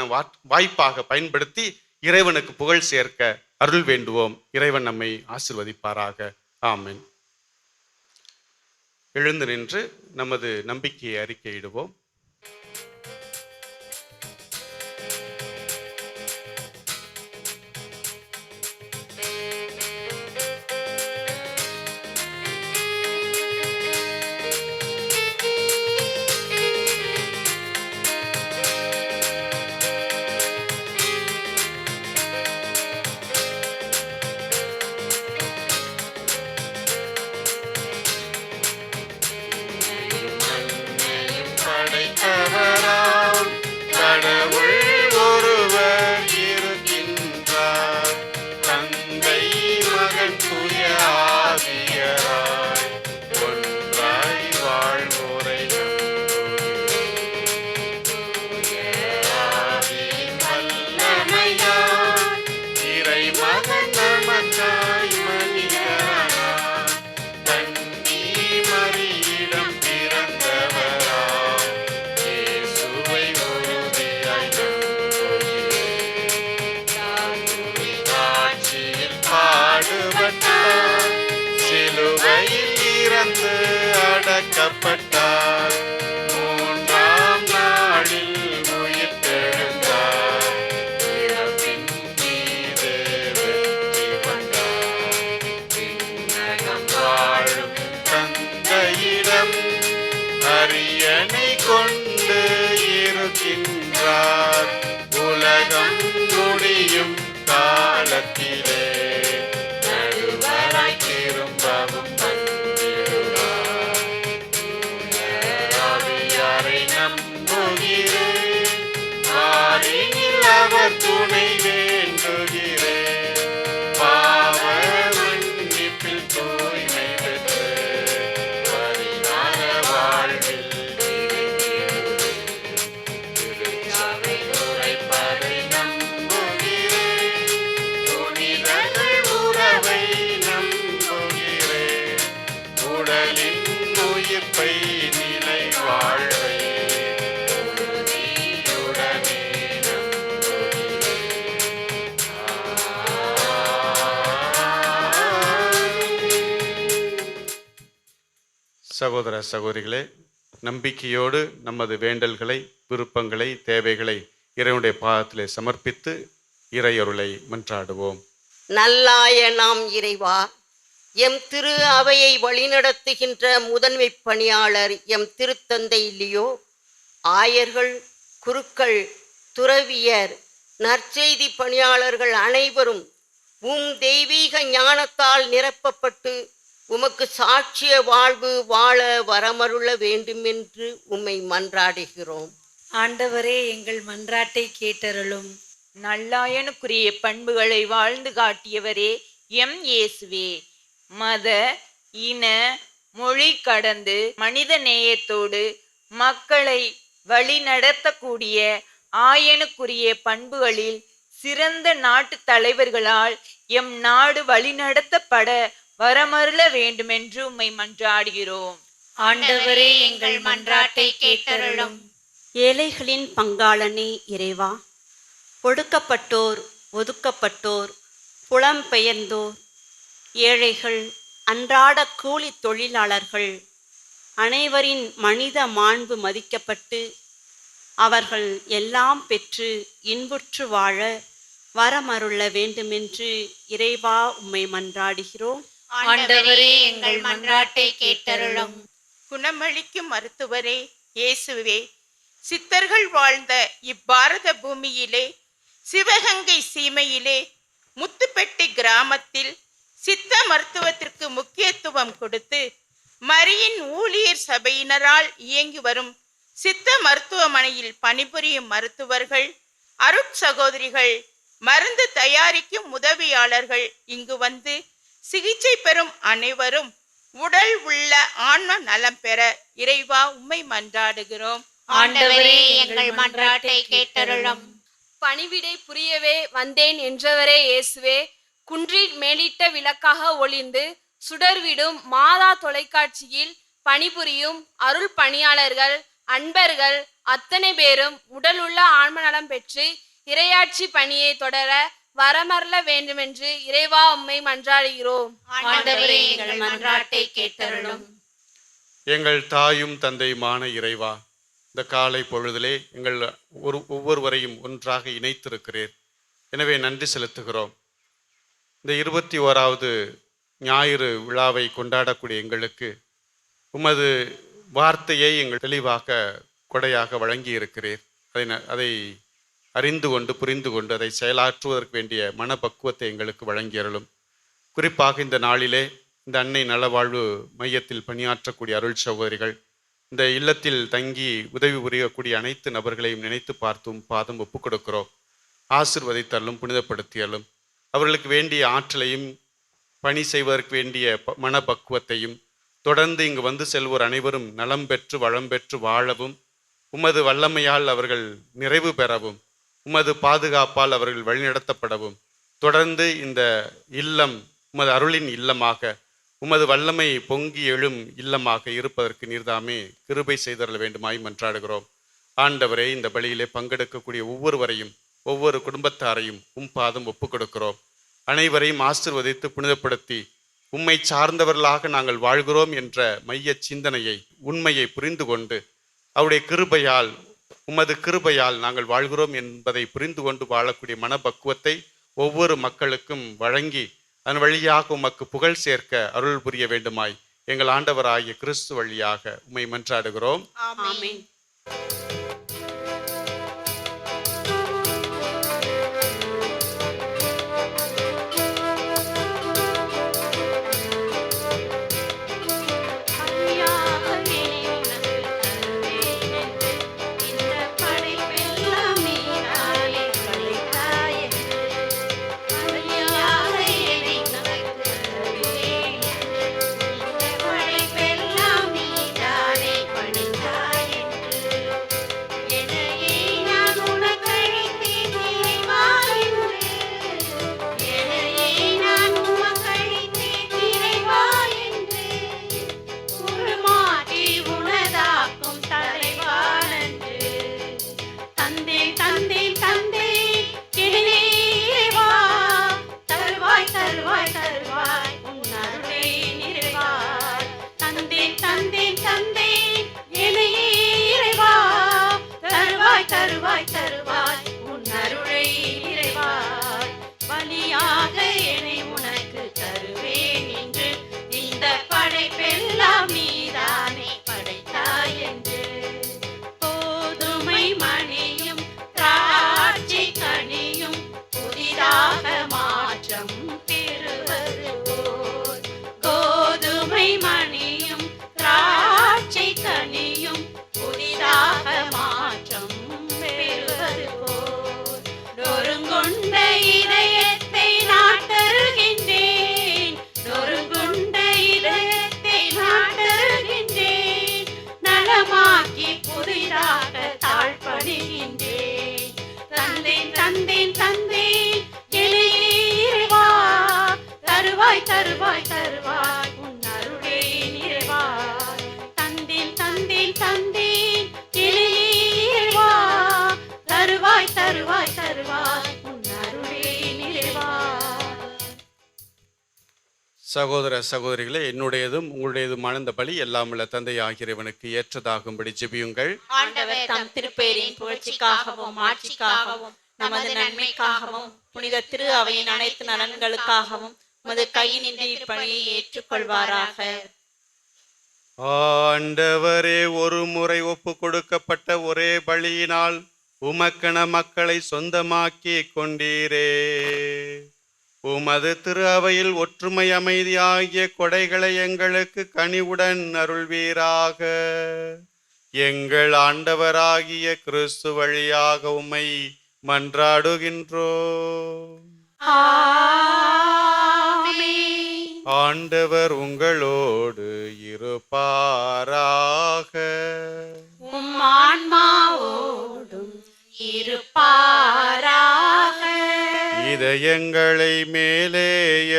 வாய்ப்பாக பயன்படுத்தி இறைவனுக்கு புகழ் சேர்க்க அருள் வேண்டுவோம். இறைவன் நம்மை ஆசீர்வதிப்பாராக. ஆமென். எழுந்து நின்று நமது நம்பிக்கையை அறிக்கையிடுவோம். படைத்தவராம் கடவுள் ஒருவர் இருக்கின்றார், தந்தை மகன் தூய ஆவியராய் ஒன்றாய் வாழ்வோரை ஆவியின் வல்லமையால் இறைமகன் நமக்காய் மனிதரானார், கன்னி மரியிடம் பிறந்தவராம் இயேசுவை உறுதியாய் நம்புகிறேன். ஆட்சியில் பாடுபட்டார், சிலுவையில் இறந்து அடக்கப்பட்டார், மூன்றாம் நாளில் உயிர்த்தெழுந்தார், இறப்பின் மீது வெற்றி கொண்டார். விண்ணகம் வாழும் தந்தையிடம் அரியணை கொண்டு இருக்கின்றார், உலகம் முடியும் காலத்திலே நடுவராய் திரும்பவும் வந்திடுவார். ஆவியாரை நம்புகிறேன், மாறினில் அவர் துணை வேண்டுகிறேன், பாவ மன்னிப்பில் தூய்மை பெற்று பரிகார வாழ்வில் நிறைந்திடுவேன். திருச்சபை உரைப்பதை நம்புகிறேன், புனிதர்கள் உறவை நம்புகிறேன், உடலின் உயிர்ப்பை நிலை வாழ்வை உறுதியுடனே நம்புகிறேன். சகோதர சகோதரிகளே, நம்பிக்கையோடு நமது வேண்டல்களை, விருப்பங்களை, தேவைகளை இறைவனுடைய பாதத்திலே சமர்ப்பித்து இறையருளை மன்றாடுவோம். நல்லாய நாம் இறைவா, எம் திரு அவையை வழிநடத்துகின்ற முதன்மை பணியாளர் எம் திருத்தந்தை லியோ, ஆயர்கள், குருக்கள், துறவியர், நற்செய்தி பணியாளர்கள் அனைவரும் உம் தெய்வீக ஞானத்தால் நிரப்பப்பட்டு உமக்கு சாட்சிய வாழ்வு வாழ வரமருள வேண்டுமென்று உம்மை மன்றாடுகிறோம். ஆண்டவரே, எங்கள் மன்றாட்டை கேட்டருளும். நல்லாயனுக்குரிய பண்புகளை வாழ்ந்து காட்டியவரே எம் இயேசுவே, மத, இன, மொழி கடந்து மனித நேயத்தோடு மக்களை வழி நடத்தக்கூடிய ஆயனுக்குரிய பண்புகளில் சிறந்த நாட்டு தலைவர்களால் எம் நாடு வழிநடத்தப்பட வரமருள வேண்டுமென்று உம்மை மன்றாடுகிறோம். ஆண்டவரே, எங்கள் மன்றாட்டை கேட்டருளும். ஏழைகளின் பங்காளனே இறைவா, ஒடுக்கப்பட்டோர், ஒதுக்கப்பட்டோர், புலம்பெயர்ந்தோர், ஏழைகள், அன்றாட கூலி தொழிலாளர்கள் அனைவரின் மனித மாண்பு மதிக்கப்பட்டு அவர்கள் எல்லாம் பெற்று இன்புற்று வாழ வரமருள வேண்டுமென்று இறைவா உம்மை மன்றாடுகிறோம். ஆண்டவரே, எங்கள் மன்றாட்டை கேட்டருளும். குணமளிக்கும் மருத்துவரே இயேசுவே, சித்தர்கள் வாழ்ந்த இப்பாரத பூமியிலே, சிவகங்கை சீமையிலே, முத்துப்பெட்டி கிராமத்தில் சித்த மருத்துவத்திற்கு முக்கியத்துவம் கொடுத்து மரியின் ஊழியர் சபையினரால் இயங்கி வரும் சித்த மருத்துவமனையில் பணிபுரியும் மருத்துவர்கள், அருட்சகோதரிகள், மருந்து தயாரிக்கும் உதவியாளர்கள் இங்கு வந்து சிகிச்சை பெறும் அனைவரும் உடல் உள்ள ஆன்ம நலம் பெற இறைவா உம்மை மன்றாடுகிறோம். ஆண்டவரே, எங்கள் மன்றாட்டை கேட்டருளும். பணிவிடை புரியவே வந்தேன் என்றவரே இயேசுவே, குன்றில் மேலிட்ட விளக்காக ஒளிந்து சுடர்விடும் மாதா தொலைக்காட்சியில் பணிபுரியும் அருள் பணியாளர்கள் அன்பர்கள் அத்தனை பேரும் உடலுள்ள ஆன்மநலம் பெற்று இறையாட்சி பணியை தொடர வரமரல வேண்டுமென்று இறைவா உம்மை மன்றாடுகிறோம். ஆண்டவரே எங்கள் மன்றாட்டை கேட்டருளும். எங்கள் தாயும் தந்தையுமான இறைவா, இந்த காலை பொழுதிலே எங்கள் ஒவ்வொருவரையும் ஒன்றாக இணைத்திருக்கிறீர். எனவே நன்றி செலுத்துகிறோம். இந்த 21வது ஞாயிறு விழாவை கொண்டாடக்கூடிய எங்களுக்கு உமது வார்த்தையை எங்கள் தெளிவாக கொடையாக வழங்கி இருக்கிறீர். அதை அறிந்து கொண்டு புரிந்து கொண்டு அதை செயலாற்றுவதற்கு வேண்டிய மனப்பக்குவத்தை எங்களுக்கு வழங்கியருளும். குறிப்பாக இந்த நாளிலே இந்த அன்னை நலவாழ்வு மையத்தில் பணியாற்றக்கூடிய அருள் சகோதரிகள், இந்த இல்லத்தில் தங்கி உதவி புரியக்கூடிய அனைத்து நபர்களையும் நினைத்து பார்த்தும் பாதம் ஒப்புக் கொடுக்கிறோம். ஆசிர்வதித்தலும் புனிதப்படுத்தியலும் அவர்களுக்கு வேண்டிய ஆற்றலையும் பணி செய்வதற்கு வேண்டிய மனப்பக்குவத்தையும் தொடர்ந்து இங்கு வந்து செல்வோர் அனைவரும் நலம் பெற்று வளம் பெற்று வாழவும், உமது வல்லமையால் அவர்கள் நிறைவு பெறவும், உமது பாதுகாப்பால் அவர்கள் வழிநடத்தப்படவும், தொடர்ந்து இந்த இல்லம் உமது அருளின் இல்லமாக, உமது வல்லமை பொங்கி எழும் இல்லமாக இருப்பதற்கு நீர்தாமே கிருபை செய்தரல வேண்டுமாய் மன்றாடுகிறோம். ஆண்டவரே, இந்த பலியிலே பங்கெடுக்கக்கூடிய ஒவ்வொருவரையும் ஒவ்வொரு குடும்பத்தாரையும் பாதம் ஒப்புக் கொடுக்கிறோம். அனைவரையும் ஆசிர்வதித்து புனிதப்படுத்தி உம்மை சார்ந்தவர்களாக நாங்கள் வாழ்கிறோம் என்ற மைய சிந்தனையை உண்மையை புரிந்து கொண்டு அவருடைய கிருபையால் உமது கிருபையால் நாங்கள் வாழ்கிறோம் என்பதை புரிந்து கொண்டு வாழக்கூடிய மனப்பக்குவத்தை ஒவ்வொரு மக்களுக்கும் வழங்கி அதன் வழியாக உமக்கு புகழ் சேர்க்க அருள் புரிய வேண்டுமாய் எங்கள் ஆண்டவராகிய கிறிஸ்து வழியாக உம்மை மன்றாடுகிறோம். ஆமென். சகோதர சகோதரிகளே, என்னுடையதும் உங்களுடையதுமான இந்த பலி எல்லாம் உள்ள தந்தை ஆகியவனுக்கு ஏற்றதாகும்படி ஜெபியுங்கள். ஆண்டவர் தம் திருப்பெயரின் புகழ்ச்சிக்காகவும் ஆட்சிக்காகவும் நமது நன்மைக்காகவும் புனித திரு அவையின் அனைத்து நலன்களுக்காகவும் உமது கையினின்று இப்பணியை ஏற்றுக்கொள்வாராக. ஆண்டவரே, ஒரு முறை ஒப்பு கொடுக்கப்பட்ட ஒரே பலியினால் உமக்கென மக்களை சொந்தமாக்கி கொண்டீரே. உமது திரு அவையில் ஒற்றுமை அமைதி ஆகிய கொடைகளை எங்களுக்கு கனிவுடன் அருள்வீராக. எங்கள் ஆண்டவராகிய கிறிஸ்து வழியாக உம்மை மன்றாடுகின்றோம். ஆண்டவர் உங்களோடு இருப்பாராக. உம் ஆன்மாவோடும் இருப்பாராக. இதயங்களை மேலே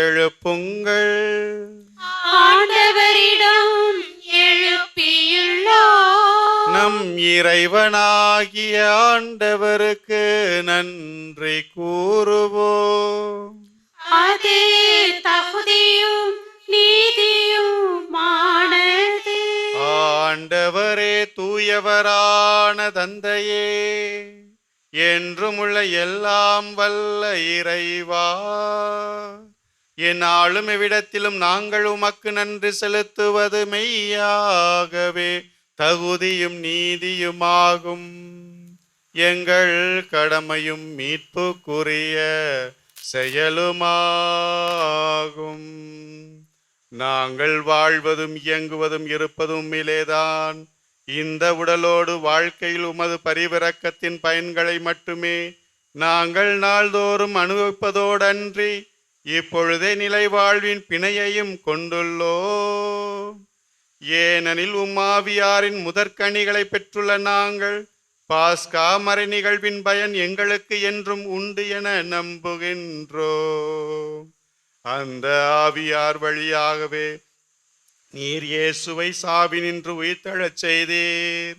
எழுப்புங்கள். ஆண்டவரிடம் எழுப்பியுள்ளோம். நம் இறைவனாகிய ஆண்டவருக்கு நன்றி கூறுவோம். அது தகுதியும் நீதியுமானது. ஆண்டவரே, தூயவரான தந்தையே, என்றும் உள்ள எல்லாம் வல்ல இறைவா, எந்நாளும் எவ்விடத்திலும் நாங்கள் உமக்கு நன்றி செலுத்துவது மெய்யாகவே தகுதியும் நீதியுமாகும். எங்கள் கடமையும் மீட்புக்குரிய செயலுமாகும். நாங்கள் வாழ்வதும் இயங்குவதும் இருப்பதும் உம்மிலேதான். இந்த உடலோடு வாழ்க்கையில் உமது பரிவிரக்கத்தின் பயன்களை மட்டுமே நாங்கள் நாள்தோறும் அனுபவிப்பதோடன்றி இப்பொழுதே நிலை வாழ்வின் பிணையையும் கொண்டுள்ளோம். ஏனெனில் உம்மாவியாரின் முதற்கனிகளை பெற்றுள்ள நாங்கள் பாஸ்கா மறை நிகழ்வின் பயன் எங்களுக்கு என்றும் உண்டு என நம்புகின்றோம். அந்த ஆவியார் வழியாகவே நீர் இயேசுவை சாவினின்று உயிர்த்தெழச் செய்தீர்.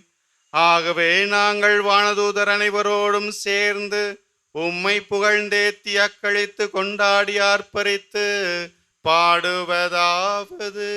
ஆகவே நாங்கள் வானதூதர் அனைவரோடும் சேர்ந்து உம்மை புகழ்ந்தேத்தி அக்களித்து கொண்டாடி ஆர்ப்பரித்து பாடுவதாவது: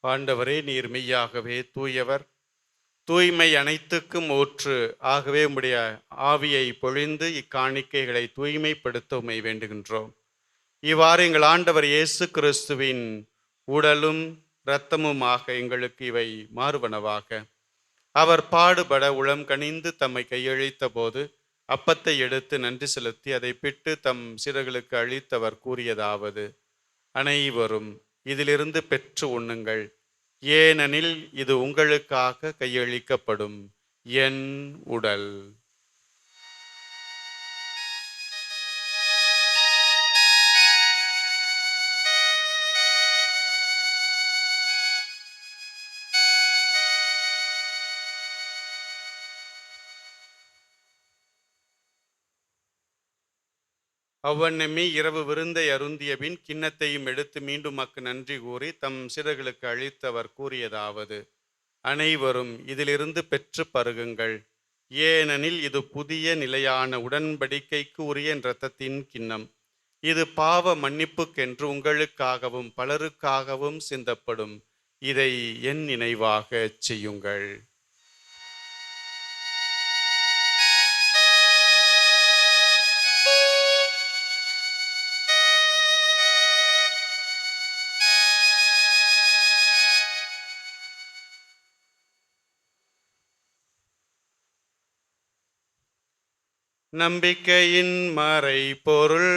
ஆண்டவரே, நீர் மெய்யாகவே தூயவர், தூய்மை அனைத்துக்கும் ஊற்று. ஆகவே உம்முடைய ஆவியை பொழிந்து இக்காணிக்கைகளை தூய்மைப்படுத்த உம்மை வேண்டுகின்றோம். இவ்வாறு எங்கள் ஆண்டவர் இயேசு கிறிஸ்துவின் உடலும் இரத்தமுமாக எங்களுக்கு இவை மாறுவனவாக. அவர் பாடுபட உளம் கனிந்து தம்மை கையளித்த போது அப்பத்தை எடுத்து நன்றி செலுத்தி அதை பிட்டு தம் சீடர்களுக்கு அளித்தவர் கூறியதாவது: அனைவரும் இதிலிருந்து பெற்று உண்ணுங்கள், ஏனெனில் இது உங்களுக்காக கையளிக்கப்படும் என் உடல். அவ்வண்ணமே இரவு விருந்தை அருந்திய பின் கிண்ணத்தையும் எடுத்து மீண்டும் மக்கு நன்றி கூறி தம் சீடர்களுக்கு அளித்தவர் கூறியதாவது: அனைவரும் இதிலிருந்து பெற்று பருகுங்கள், ஏனெனில் இது புதிய நிலையான உடன்படிக்கைக்கு உரிய இரத்தத்தின் கிண்ணம். இது பாவ மன்னிப்புக்கென்று உங்களுக்காகவும் பலருக்காகவும் சிந்தப்படும். இதை என் நினைவாக செய்யுங்கள். நம்பிக்கையின் மறை பொருள்.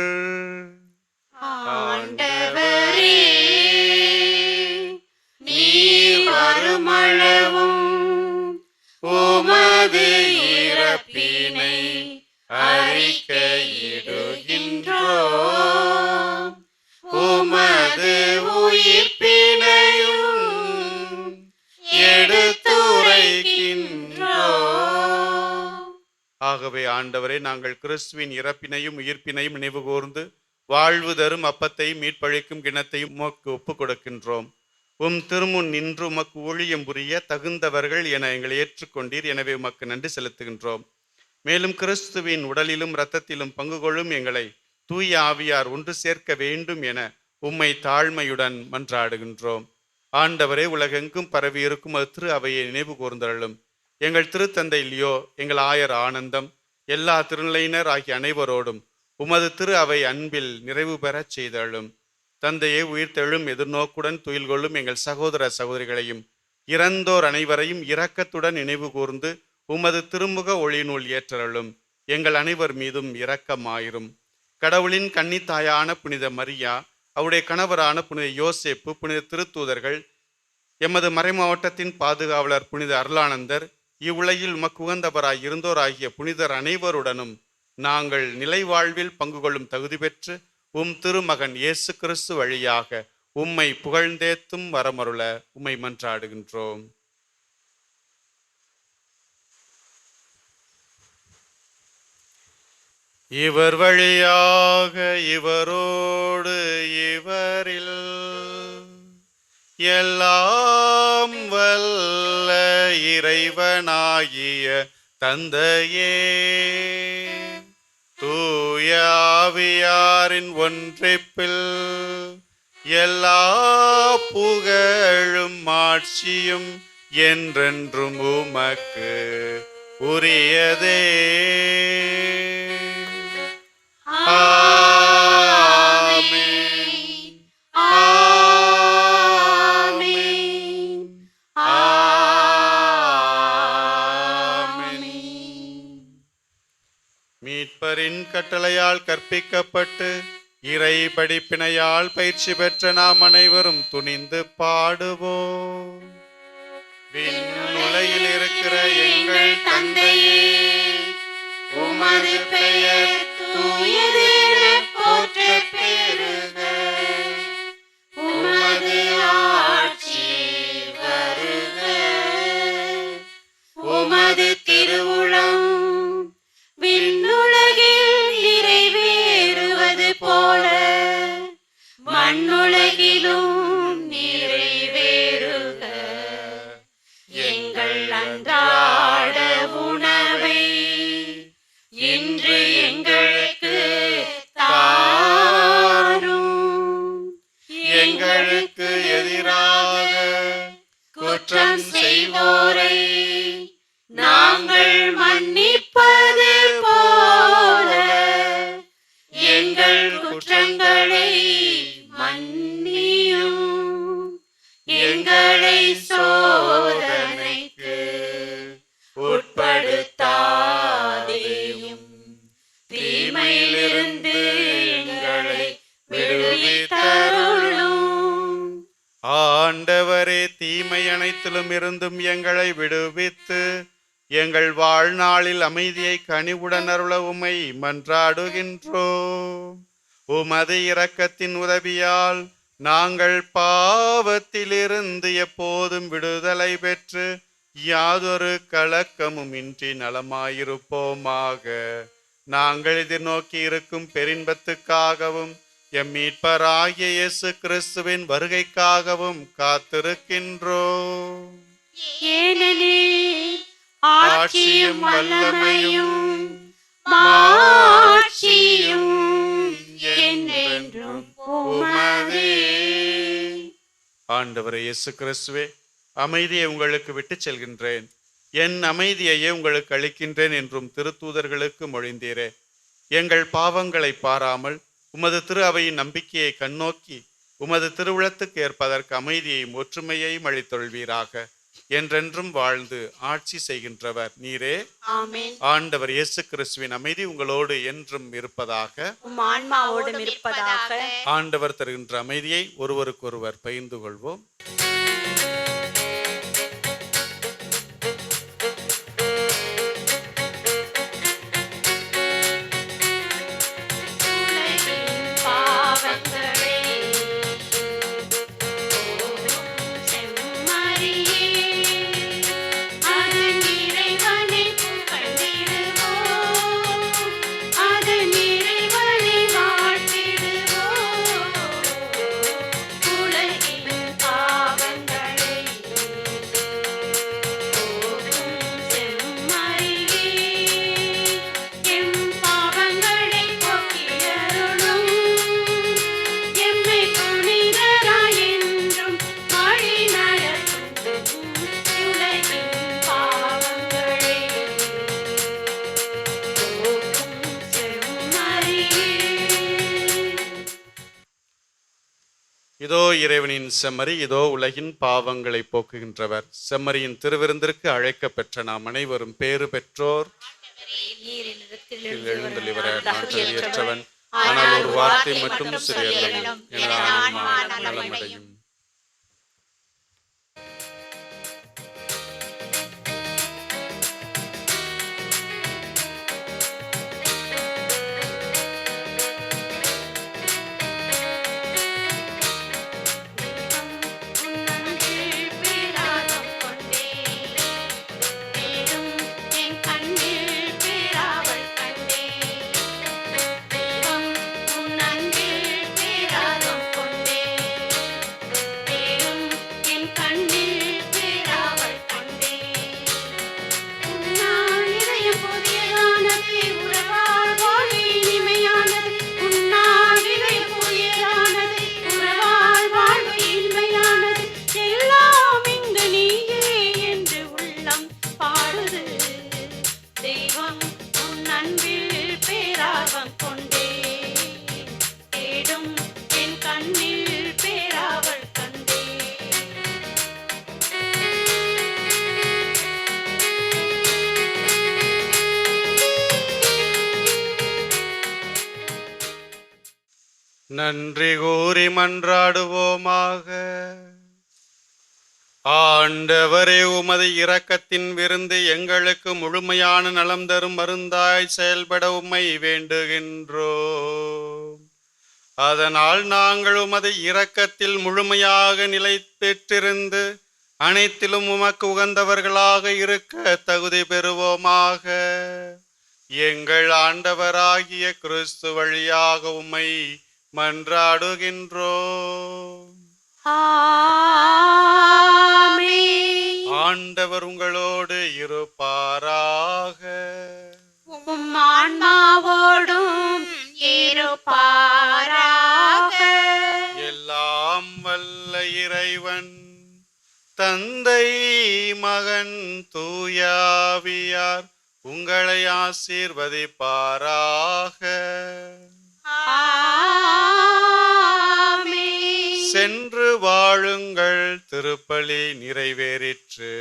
ஆண்டவரே, நீர் வருமளவும் உமது இறப்பினை அறிக்கையிடுகின்றோம், உமது உயிர்ப்பினையும் ஆகவே ஆண்டவரே, நாங்கள் கிறிஸ்துவின் இறப்பினையும் உயிர்ப்பினையும் நினைவு கூர்ந்து வாழ்வு தரும் அப்பத்தையும் மீட்பழிக்கும் கிணத்தையும் உமக்கு ஒப்புக் கொடுக்கின்றோம். திருமுன் நின்று உமக்கு ஊழியம் புரிய தகுந்தவர்கள் என எங்களை ஏற்றுக்கொண்டீர். எனவே உமக்கு நன்றி செலுத்துகின்றோம். மேலும் கிறிஸ்துவின் உடலிலும் இரத்தத்திலும் பங்கு கொள்ளும் எங்களை தூய ஆவியார் ஒன்று சேர்க்க வேண்டும் என உம்மை தாழ்மையுடன் மன்றாடுகின்றோம். ஆண்டவரே, உலகெங்கும் பரவி இருக்கும் அது திரு அவையை நினைவு கூர்ந்தருளும். எங்கள் திருத்தந்தை லியோ, எங்கள் ஆயர் ஆனந்தம், எல்லா திருநிலையினர் ஆகிய அனைவரோடும் உமது திரு அவை அன்பில் நிறைவு பெறச் செய்தருளும். தந்தையை உயிர்த்தெழும் எதிர்நோக்குடன் துயில் கொள்ளும் எங்கள் சகோதர சகோதரிகளையும் இறந்தோர் அனைவரையும் இரக்கத்துடன் நினைவு கூர்ந்து உமது திருமுக ஒளிநூல் ஏற்றருளும். எங்கள் அனைவர் மீதும் இரக்கமாயிரும். கடவுளின் கன்னித்தாயான புனித மரியா, அவருடைய கணவரான புனித யோசேப்பு, புனித திருத்தூதர்கள், எமது மறைமாவட்டத்தின் பாதுகாவலர் புனித அருளானந்தர், இவ்வுலகில் உமக்கு உகந்தவராய் இருந்தோர் ஆகிய புனிதர் அனைவருடனும் நாங்கள் நிலை வாழ்வில் பங்கு கொள்ளும் தகுதி பெற்று திருமகன் இயேசு கிறிஸ்து வழியாக உம்மை புகழ்ந்தேத்தும் வரமருள உம்மை மன்றாடுகின்றோம். இவர் வழியாக இவரோடு இவரில் எல்லாம் வல்ல இறைவனாகிய தந்தையே, தூய ஆவியாரின் ஒன்றிப்பில் எல்லா புகழும் ஆட்சியும் என்றென்றும் உமக்கு உரியதே. மீட்பரின் கட்டளையால் கற்பிக்கப்பட்டு இறை படிப்பினையால் பயிற்சி பெற்ற நாம் அனைவரும் துணிந்து பாடுவோம். விண்ணுலகில் இருக்கிற எங்கள் தந்தையே, உமது பெயர் தூயதென போற்றப் பெறுக. உமது ஆட்சி வருக. உமது திருவுளம் விண்ணுலகில் நிறைவேறுவது போல மண்ணுலகிலும் நிறைவேறுக. எங்கள் அன்றாட உணவை இன்று எங்களுக்கு தாரும். எங்களுக்கு எதிராக குற்றம் செய்வோரை நாங்கள் மன்னிப்பது போல எங்கள் குற்றங்களை மன்னியும். எங்களை சோதனைக்கு உட்படுத்தாதேயும், தீமையிலிருந்து எங்களை விடுவித்தருளும். ஆண்டவரே, தீமை அனைத்திலும் இருந்தும் எங்களை விடுவித்து எங்கள் வாழ்நாளில் அமைதியை கனிவுடன் அருள உம்மை மன்றாடுகின்றோம். உமது இரக்கத்தின் உதவியால் நாங்கள் பாவத்திலிருந்து எப்போதும் விடுதலை பெற்று யாதொரு கலக்கமும் இன்றி நலமாயிருப்போமாக. நாங்கள் எதிர்நோக்கி இருக்கும் பெரின்பத்துக்காகவும் எம் மீட்பராகிய இயேசு கிறிஸ்துவின் வருகைக்காகவும் காத்திருக்கின்றோம். ஏனெனில் ஆட்சியும் வல்லமையும் மாட்சியும் என்றென்றும் உமதே. ஆண்டவரே இயேசு கிறிஸ்துவே, அமைதியை உங்களுக்கு விட்டுச் செல்கின்றேன், என் அமைதியையே உங்களுக்கு அளிக்கின்றேன் என்றும் திருத்தூதர்களுக்கு மொழிந்தீரே. எங்கள் பாவங்களை பாராமல் உமது திரு அவையின் நம்பிக்கையை கண்ணோக்கி உமது திருவுளத்துக்கு ஏற்பதற்கு அமைதியையும் ஒற்றுமையையும் அளித்தொள்வீராக. என்றென்றும் வாழ்ந்து ஆட்சி செய்கின்றவர் நீரே. ஆமென். ஆண்டவர் இயேசு கிறிஸ்துவின் அமைதி உங்களோடு என்றும் இருப்பதாக. உம் ஆன்மாவோடும் இருப்பதாக. ஆண்டவர் தருகின்ற அமைதியை ஒருவருக்கொருவர் பகிர்ந்து கொள்வோம். அது இறைவனை புகழ்ந்திடுவோம். இதோ இறைவனின் செம்மறி, இதோ உலகின் பாவங்களை போக்குகின்றவர். செம்மறியின் திருவிருந்திற்கு அழைக்க பெற்ற நாம் அனைவரும் பேறு பெற்றோர். எழுந்தளிவர நான் தகுதியற்றவன், ஆனால் ஒரு வார்த்தை மட்டும் சிறியலும் என் ஆன்மா நலமடையும். நன்றி கூறி மன்றாடுவோமாக. ஆண்டவரே, உமது இரக்கத்தின் விருந்து எங்களுக்கு முழுமையான நலம் தரும் மருந்தாய் செயல்பட உம்மை வேண்டுகின்றோம். அதனால் நாங்கள் உமது இரக்கத்தில் முழுமையாக நிலை பெற்றிருந்து அனைத்திலும் உமக்கு உகந்தவர்களாக இருக்க தகுதி பெறுவோமாக. எங்கள் ஆண்டவராகிய கிறிஸ்து வழியாக உம்மை மன்றாடுகின்றோம். ஆண்டவர் உங்களோடு இருப்பாராக. உம் ஆன்மாவோடும் இருப்பாராக. எல்லாம் வல்ல இறைவன் தந்தை, மகன், தூயாவியார் உங்களை ஆசீர்வதிப்பாராக. சென்று வாழுங்கள், திருப்பலி நிறைவேறிற்று.